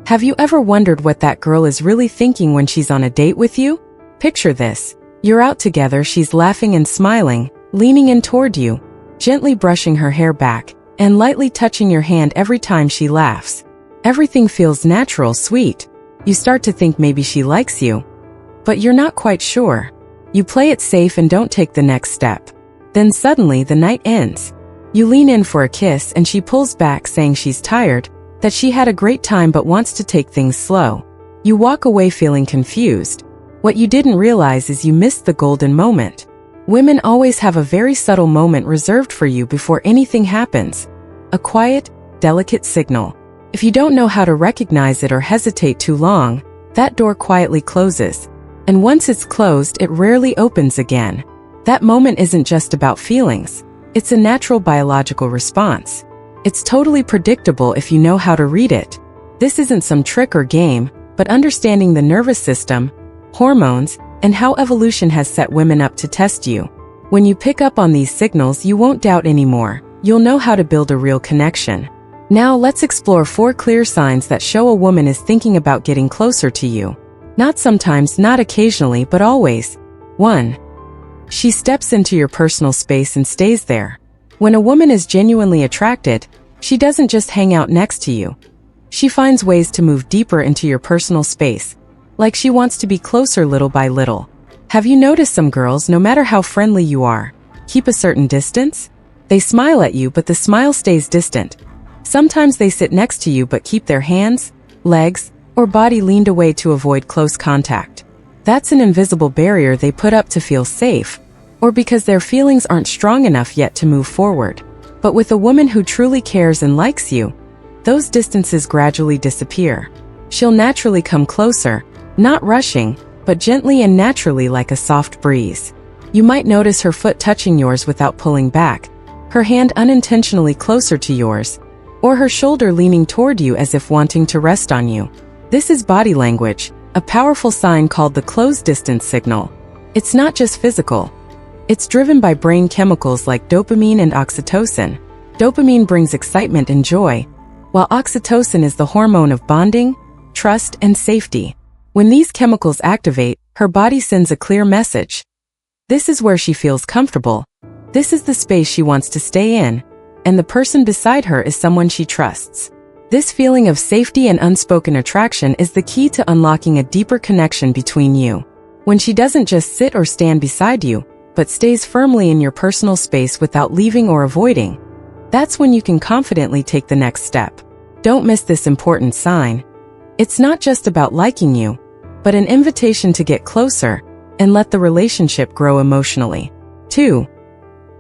Have you ever wondered what that girl is really thinking when she's on a date with you? Picture this. You're out together, she's laughing and smiling, leaning in toward you, gently brushing her hair back, and lightly touching your hand every time she laughs. Everything feels natural, sweet. You start to think maybe she likes you, but you're not quite sure. You play it safe and don't take the next step. Then suddenly the night ends. You lean in for a kiss and she pulls back saying she's tired, that she had a great time but wants to take things slow. You walk away feeling confused. What you didn't realize is you missed the golden moment. Women always have a very subtle moment reserved for you before anything happens. A quiet, delicate signal. If you don't know how to recognize it or hesitate too long, that door quietly closes. And once it's closed, it rarely opens again. That moment isn't just about feelings. It's a natural biological response. It's totally predictable if you know how to read it. This isn't some trick or game, but understanding the nervous system, hormones, and how evolution has set women up to test you. When you pick up on these signals, you won't doubt anymore. You'll know how to build a real connection. Now let's explore 4 clear signs that show a woman is thinking about getting closer to you. Not sometimes, not occasionally, but always. 1. She steps into your personal space and stays there. When a woman is genuinely attracted, she doesn't just hang out next to you. She finds ways to move deeper into your personal space, like she wants to be closer little by little. Have you noticed some girls, no matter how friendly you are, keep a certain distance? They smile at you, but the smile stays distant. Sometimes they sit next to you but keep their hands, legs, or body leaned away to avoid close contact. That's an invisible barrier they put up to feel safe, or because their feelings aren't strong enough yet to move forward. But with a woman who truly cares and likes you, those distances gradually disappear. She'll naturally come closer, not rushing, but gently and naturally like a soft breeze. You might notice her foot touching yours without pulling back, her hand unintentionally closer to yours, or her shoulder leaning toward you as if wanting to rest on you. This is body language, a powerful sign called the close distance signal. It's not just physical. It's driven by brain chemicals like dopamine and oxytocin. Dopamine brings excitement and joy, while oxytocin is the hormone of bonding, trust, and safety. When these chemicals activate, her body sends a clear message. This is where she feels comfortable. This is the space she wants to stay in, and the person beside her is someone she trusts. This feeling of safety and unspoken attraction is the key to unlocking a deeper connection between you. When she doesn't just sit or stand beside you, but stays firmly in your personal space without leaving or avoiding, that's when you can confidently take the next step. Don't miss this important sign. It's not just about liking you, but an invitation to get closer and let the relationship grow emotionally. 2.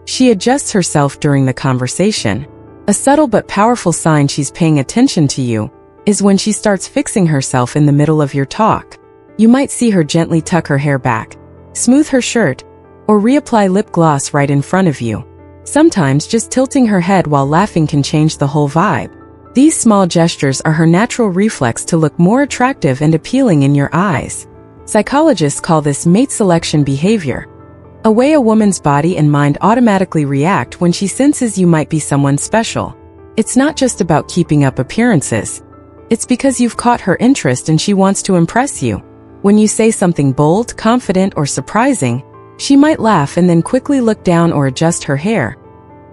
She adjusts herself during the conversation. A subtle but powerful sign she's paying attention to you is when she starts fixing herself in the middle of your talk. You might see her gently tuck her hair back, smooth her shirt, or reapply lip gloss right in front of you. Sometimes just tilting her head while laughing can change the whole vibe. These small gestures are her natural reflex to look more attractive and appealing in your eyes. Psychologists call this mate selection behavior, a way a woman's body and mind automatically react when she senses you might be someone special. It's not just about keeping up appearances. It's because you've caught her interest and she wants to impress you. When you say something bold, confident, or surprising, she might laugh and then quickly look down or adjust her hair.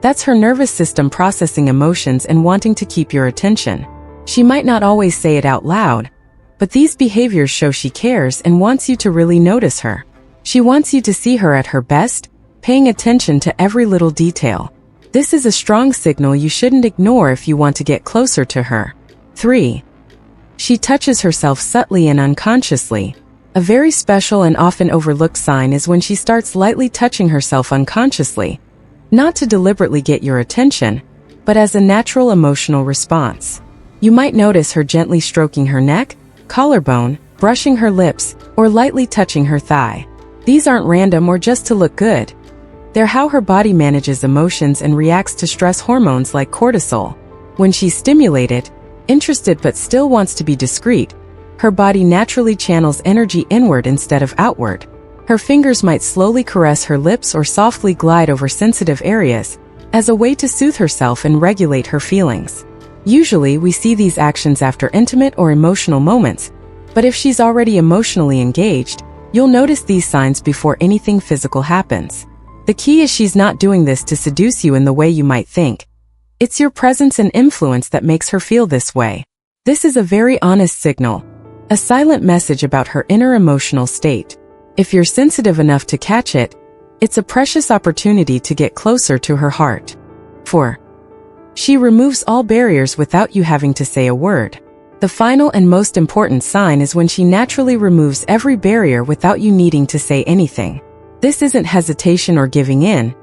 That's her nervous system processing emotions and wanting to keep your attention. She might not always say it out loud, but these behaviors show she cares and wants you to really notice her. She wants you to see her at her best, paying attention to every little detail. This is a strong signal you shouldn't ignore if you want to get closer to her. 3. She touches herself subtly and unconsciously. A very special and often overlooked sign is when she starts lightly touching herself unconsciously, not to deliberately get your attention, but as a natural emotional response. You might notice her gently stroking her neck, collarbone, brushing her lips, or lightly touching her thigh. These aren't random or just to look good. They're how her body manages emotions and reacts to stress hormones like cortisol. When she's stimulated, interested but still wants to be discreet, her body naturally channels energy inward instead of outward. Her fingers might slowly caress her lips or softly glide over sensitive areas, as a way to soothe herself and regulate her feelings. Usually, we see these actions after intimate or emotional moments, but if she's already emotionally engaged, you'll notice these signs before anything physical happens. The key is she's not doing this to seduce you in the way you might think. It's your presence and influence that makes her feel this way. This is a very honest signal, a silent message about her inner emotional state. If you're sensitive enough to catch it, it's a precious opportunity to get closer to her heart. 4. She removes all barriers without you having to say a word. The final and most important sign is when she naturally removes every barrier without you needing to say anything. This isn't hesitation or giving in.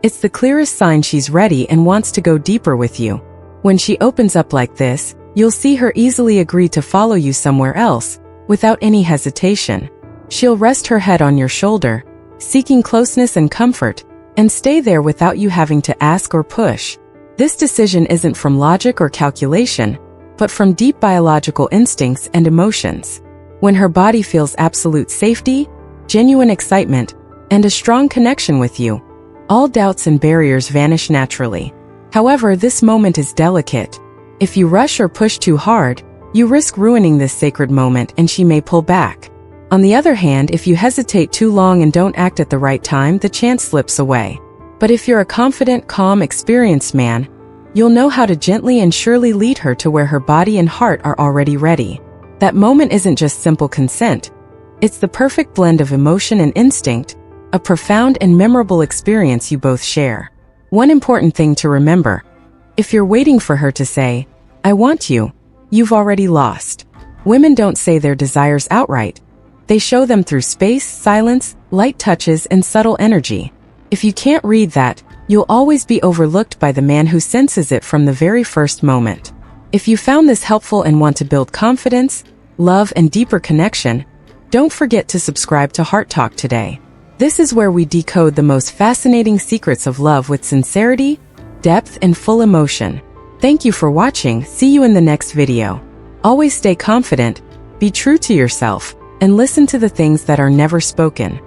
It's the clearest sign she's ready and wants to go deeper with you. When she opens up like this, you'll see her easily agree to follow you somewhere else, without any hesitation. She'll rest her head on your shoulder, seeking closeness and comfort, and stay there without you having to ask or push. This decision isn't from logic or calculation, but from deep biological instincts and emotions. When her body feels absolute safety, genuine excitement, and a strong connection with you, all doubts and barriers vanish naturally. However, this moment is delicate. If you rush or push too hard, you risk ruining this sacred moment and she may pull back. On the other hand, if you hesitate too long and don't act at the right time, the chance slips away. But if you're a confident, calm, experienced man, you'll know how to gently and surely lead her to where her body and heart are already ready. That moment isn't just simple consent. It's the perfect blend of emotion and instinct, a profound and memorable experience you both share. One important thing to remember: if you're waiting for her to say, "I want you," you've already lost. Women don't say their desires outright. They show them through space, silence, light touches, and subtle energy. If you can't read that, you'll always be overlooked by the man who senses it from the very first moment. If you found this helpful and want to build confidence, love, and deeper connection, don't forget to subscribe to HeartTalk today. This is where we decode the most fascinating secrets of love with sincerity, depth, and full emotion. Thank you for watching. See you in the next video. Always stay confident, be true to yourself, and listen to the things that are never spoken.